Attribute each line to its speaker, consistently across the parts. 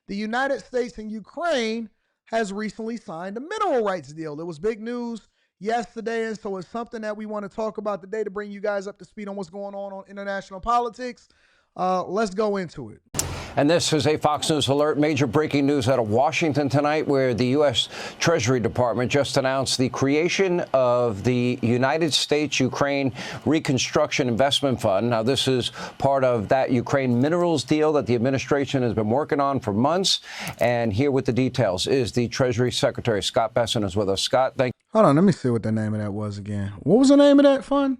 Speaker 1: The United States and Ukraine has recently signed a mineral rights deal. It was big news yesterday, and so it's something that we want to talk about today to bring you guys up to speed on what's going on international politics. Let's go into it.
Speaker 2: And this is a Fox News alert. Major breaking news out of Washington tonight, where the U.S. Treasury Department just announced the creation of the United States-Ukraine Reconstruction Investment Fund. Now, this is part of that Ukraine minerals deal that the administration has been working on for months. And here with the details is the Treasury Secretary, Scott Besson, is with us. Scott, thank you.
Speaker 1: Hold on, let me see what the name of that was again. What was the name of that fund?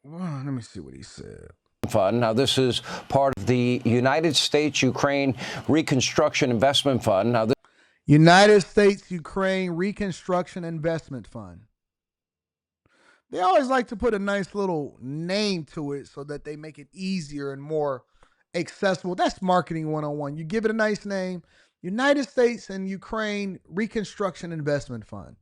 Speaker 1: Well, let me see what he said.
Speaker 2: Fund. Now, this is part of the United States-Ukraine Reconstruction Investment Fund. Now,
Speaker 1: United States-Ukraine Reconstruction Investment Fund. They always like to put a nice little name to it so that they make it easier and more accessible. That's marketing 101. You give it a nice name. United States and Ukraine Reconstruction Investment Fund.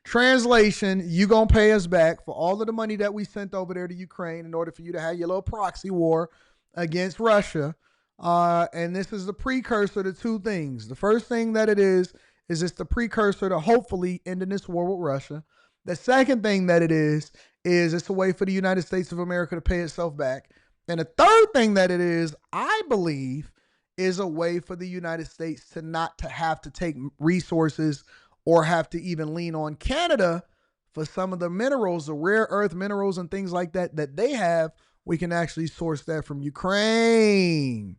Speaker 1: Translation, you going to pay us back for all of the money that we sent over there to Ukraine in order for you to have your little proxy war against Russia. And this is the precursor to two things. The first thing that it is it's the precursor to hopefully ending this war with Russia. The second thing that it is it's a way for the United States of America to pay itself back. And the third thing that it is, I believe, is a way for the United States to not to have to take resources or have to even lean on Canada for some of the minerals, the rare earth minerals and things like that that they have. We can actually source that from Ukraine.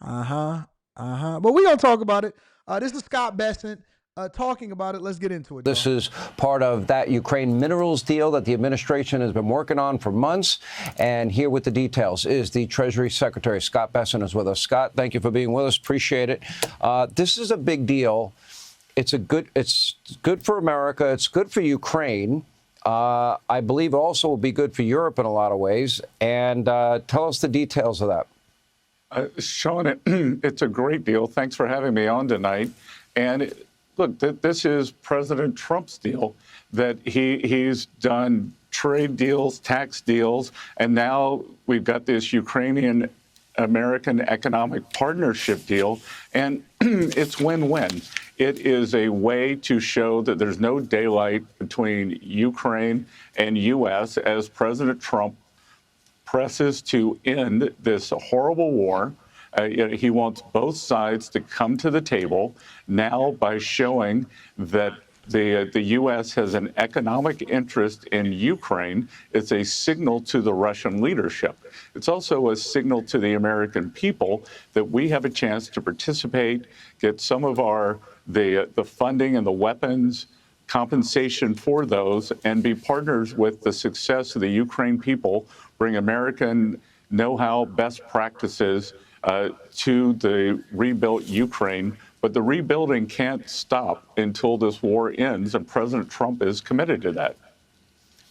Speaker 1: But we're going to talk about it. This is Scott Besson talking about it. Let's get into it.
Speaker 2: This is part of that Ukraine minerals deal that the administration has been working on for months. And here with the details is the Treasury Secretary, Scott Besson, is with us. Scott, thank you for being with us. Appreciate it. This is a big deal. It's good for America. It's good for Ukraine. I believe also will be good for Europe in a lot of ways. And tell us the details of that.
Speaker 3: Sean, it's a great deal. Thanks for having me on tonight. And look, this is President Trump's deal that he's done trade deals, tax deals, and now we've got this Ukrainian American economic partnership deal, and it's win-win. It is a way to show that there's no daylight between Ukraine and U.S. as President Trump presses to end this horrible war. He wants both sides to come to the table now by showing that the U.S. has an economic interest in Ukraine. It's a signal to the Russian leadership. It's also a signal to the American people that we have a chance to participate, get some of the funding and the weapons, compensation for those, and be partners with the success of the Ukraine people, bring American know-how, best practices to the rebuilt Ukraine. But the rebuilding can't stop until this war ends, and President Trump is committed to that.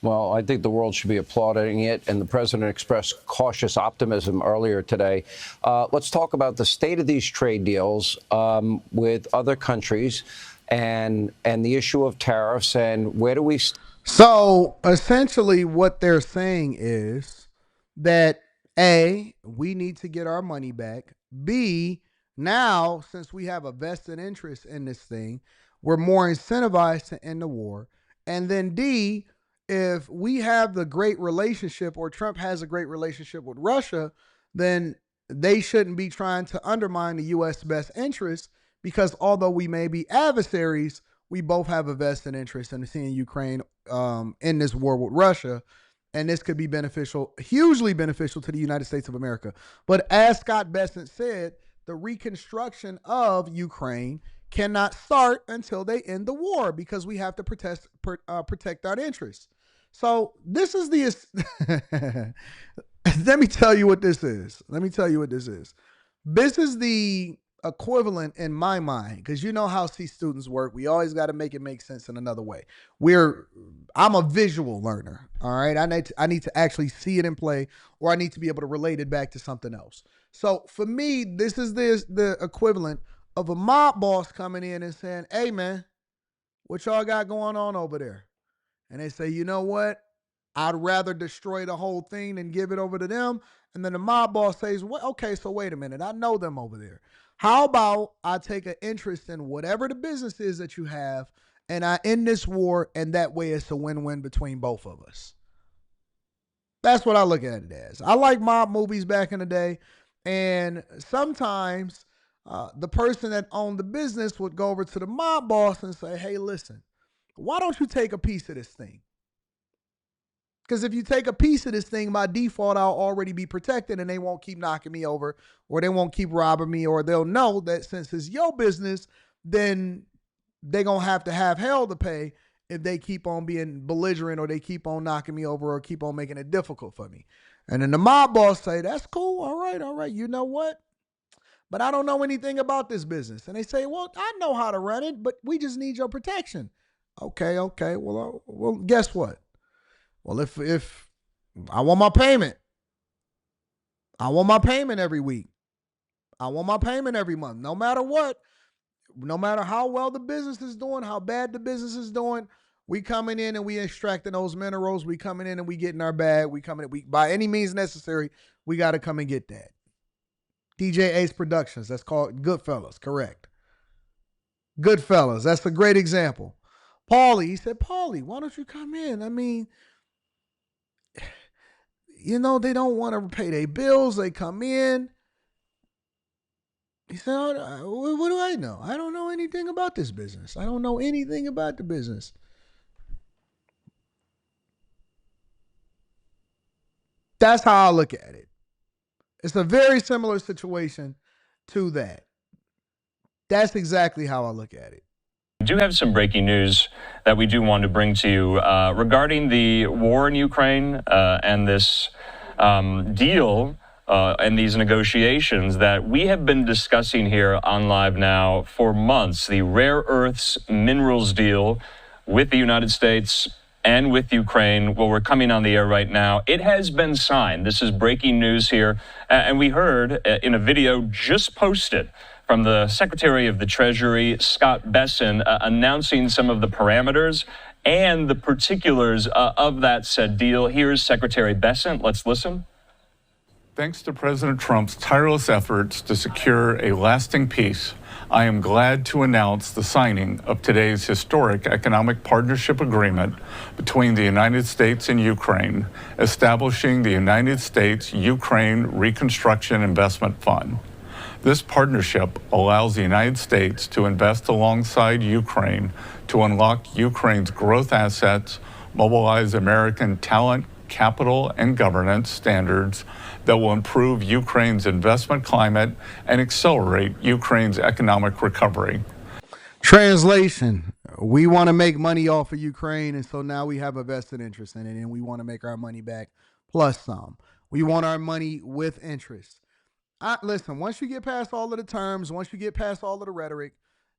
Speaker 2: Well, I think the world should be applauding it, and the president expressed cautious optimism earlier today. Let's talk about the state of these trade deals with other countries and the issue of tariffs, and where do we...
Speaker 1: So essentially what they're saying is that A, we need to get our money back. B, now, since we have a vested interest in this thing, we're more incentivized to end the war. And then D, if we have the great relationship, or Trump has a great relationship with Russia, then they shouldn't be trying to undermine the U.S. best interest, because although we may be adversaries, we both have a vested interest in seeing Ukraine in this war with Russia. And this could be beneficial, hugely beneficial to the United States of America. But as Scott Besson said, the reconstruction of Ukraine cannot start until they end the war, because we have to protect our interests. So this is the let me tell you what this is. This is the equivalent in my mind, because you know how C students work. We always got to make it make sense in another way. I'm a visual learner. All right. I need to actually see it in play, or I need to be able to relate it back to something else. So for me, this is the equivalent of a mob boss coming in and saying, "Hey man, what y'all got going on over there?" And they say, "You know what? I'd rather destroy the whole thing than give it over to them. And then the mob boss says, well, okay, so wait a minute. I know them over there. How about I take an interest in whatever the business is that you have and I end this war, and that way it's a win-win between both of us. That's what I look at it as. I like mob movies back in the day, and sometimes the person that owned the business would go over to the mob boss and say, hey, listen, why don't you take a piece of this thing? Because if you take a piece of this thing, by default, I'll already be protected and they won't keep knocking me over, or they won't keep robbing me, or they'll know that since it's your business, then they're going to have hell to pay if they keep on being belligerent or they keep on knocking me over or keep on making it difficult for me. And then the mob boss say, that's cool. All right. You know what? But I don't know anything about this business. And they say, well, I know how to run it, but we just need your protection. Okay. Well, guess what? Well, if I want my payment, I want my payment every week. I want my payment every month, no matter what, no matter how well the business is doing, how bad the business is doing. We coming in and we extracting those minerals. We coming in and we getting our bag. We coming in, by any means necessary, we got to come and get that. DJ Ace Productions, that's called Goodfellas, correct. Goodfellas, that's a great example. Paulie, he said, Paulie, why don't you come in? I mean, they don't want to pay their bills. They come in. He said, what do I know? I don't know anything about this business. I don't know anything about the business. That's how I look at it. It's a very similar situation to that. That's exactly how I look at it.
Speaker 4: We do have some breaking news that we do want to bring to you regarding the war in Ukraine and this deal and these negotiations that we have been discussing here on Live Now for months. The rare earths minerals deal with the United States and with Ukraine. Well, we're coming on the air right now. It has been signed. This is breaking news here. And we heard in a video just posted from the Secretary of the Treasury, Scott Besson, announcing some of the parameters and the particulars of that said deal. Here's Secretary Besson. Let's listen.
Speaker 3: Thanks to President Trump's tireless efforts to secure a lasting peace, I am glad to announce the signing of today's historic economic partnership agreement between the United States and Ukraine, establishing the United States-Ukraine Reconstruction Investment Fund. This partnership allows the United States to invest alongside Ukraine to unlock Ukraine's growth assets, mobilize American talent, capital, and governance standards that will improve Ukraine's investment climate and accelerate Ukraine's economic recovery.
Speaker 1: Translation: we want to make money off of Ukraine, and so now we have a vested interest in it, and we want to make our money back plus some. We want our money with interest. Listen, once you get past all of the terms, once you get past all of the rhetoric,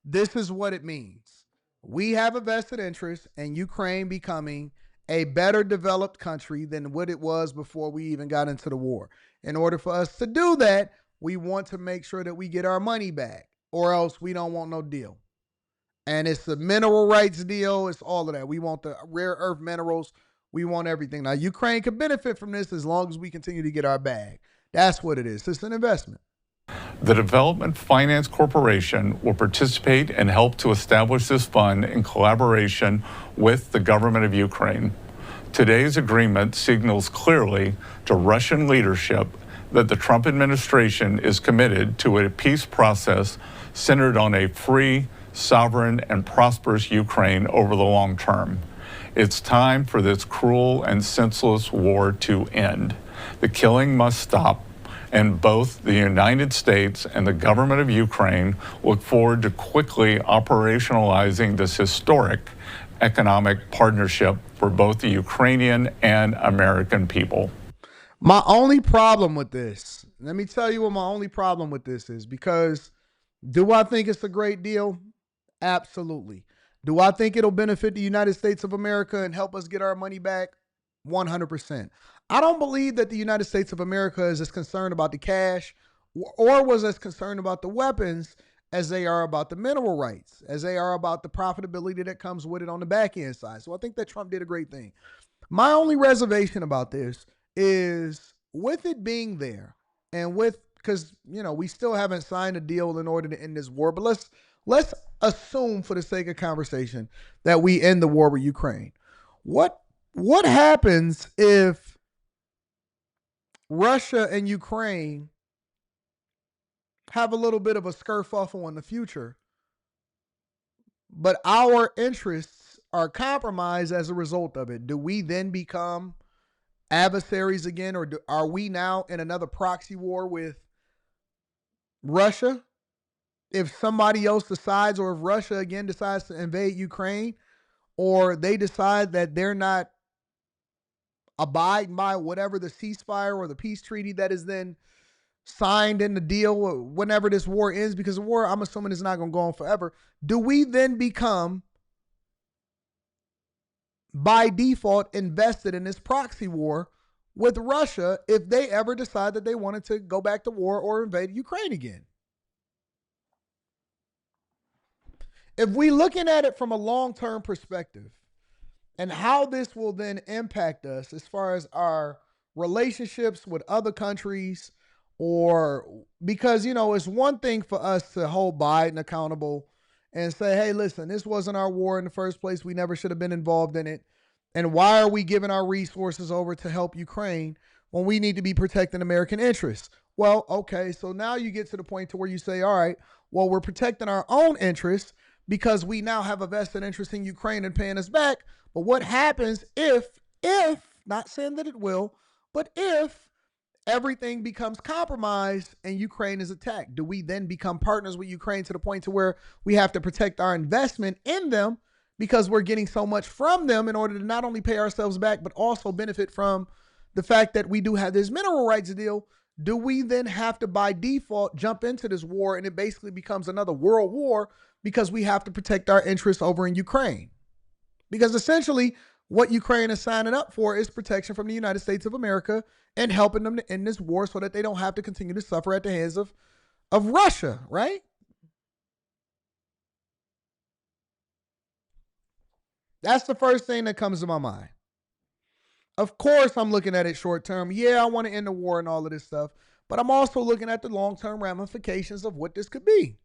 Speaker 1: this is what it means. We have a vested interest in Ukraine becoming a better developed country than what it was before we even got into the war. In order for us to do that, we want to make sure that we get our money back, or else we don't want no deal. And it's the mineral rights deal. It's all of that. We want the rare earth minerals. We want everything. Now, Ukraine could benefit from this as long as we continue to get our bag. That's what it is. It's an investment.
Speaker 3: The Development Finance Corporation will participate and help to establish this fund in collaboration with the government of Ukraine. Today's agreement signals clearly to Russian leadership that the Trump administration is committed to a peace process centered on a free, sovereign, and prosperous Ukraine over the long term. It's time for this cruel and senseless war to end. The killing must stop, and both the United States and the government of Ukraine look forward to quickly operationalizing this historic economic partnership for both the Ukrainian and American people.
Speaker 1: My only problem with this, let me tell you what my only problem with this is, because do I think it's a great deal? Absolutely. Do I think it'll benefit the United States of America and help us get our money back? 100%. I don't believe that the United States of America is as concerned about the cash or was as concerned about the weapons as they are about the mineral rights, as they are about the profitability that comes with it on the back end side. So I think that Trump did a great thing. My only reservation about this is with it being there, and because we still haven't signed a deal in order to end this war, but let's assume for the sake of conversation that we end the war with Ukraine. What happens if Russia and Ukraine have a little bit of a skerfuffle in the future, but our interests are compromised as a result of it? Do we then become adversaries again, or are we now in another proxy war with Russia? If somebody else decides, or if Russia again decides to invade Ukraine, or they decide that they're not abiding by whatever the ceasefire or the peace treaty that is then signed in the deal whenever this war ends, because the war, I'm assuming, is not going to go on forever, do we then become, by default, invested in this proxy war with Russia if they ever decide that they wanted to go back to war or invade Ukraine again? If we looking at it from a long-term perspective and how this will then impact us as far as our relationships with other countries, or because, it's one thing for us to hold Biden accountable and say, hey, listen, this wasn't our war in the first place. We never should have been involved in it. And why are we giving our resources over to help Ukraine when we need to be protecting American interests? Well, okay, so now you get to the point to where you say, all right, well, we're protecting our own interests because we now have a vested interest in Ukraine and paying us back. But what happens if, not saying that it will, but if everything becomes compromised and Ukraine is attacked? Do we then become partners with Ukraine to the point to where we have to protect our investment in them because we're getting so much from them in order to not only pay ourselves back, but also benefit from the fact that we do have this mineral rights deal? Do we then have to, by default, jump into this war, and it basically becomes another world war because we have to protect our interests over in Ukraine? Because essentially what Ukraine is signing up for is protection from the United States of America and helping them to end this war so that they don't have to continue to suffer at the hands of Russia, right? That's the first thing that comes to my mind. Of course, I'm looking at it short term. Yeah, I want to end the war and all of this stuff, but I'm also looking at the long-term ramifications of what this could be.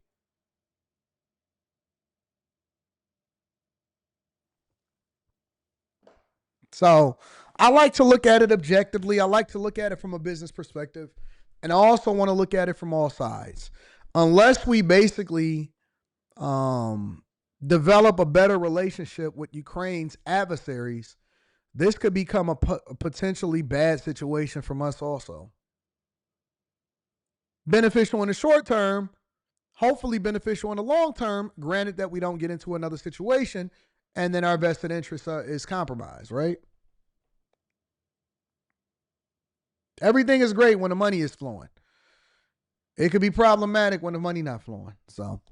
Speaker 1: So I like to look at it objectively. I like to look at it from a business perspective. And I also want to look at it from all sides. Unless we basically develop a better relationship with Ukraine's adversaries, this could become a potentially bad situation from us also. Beneficial in the short term, hopefully beneficial in the long term, granted that we don't get into another situation and then our vested interest is compromised, right? Everything is great when the money is flowing. It could be problematic when the money not flowing. So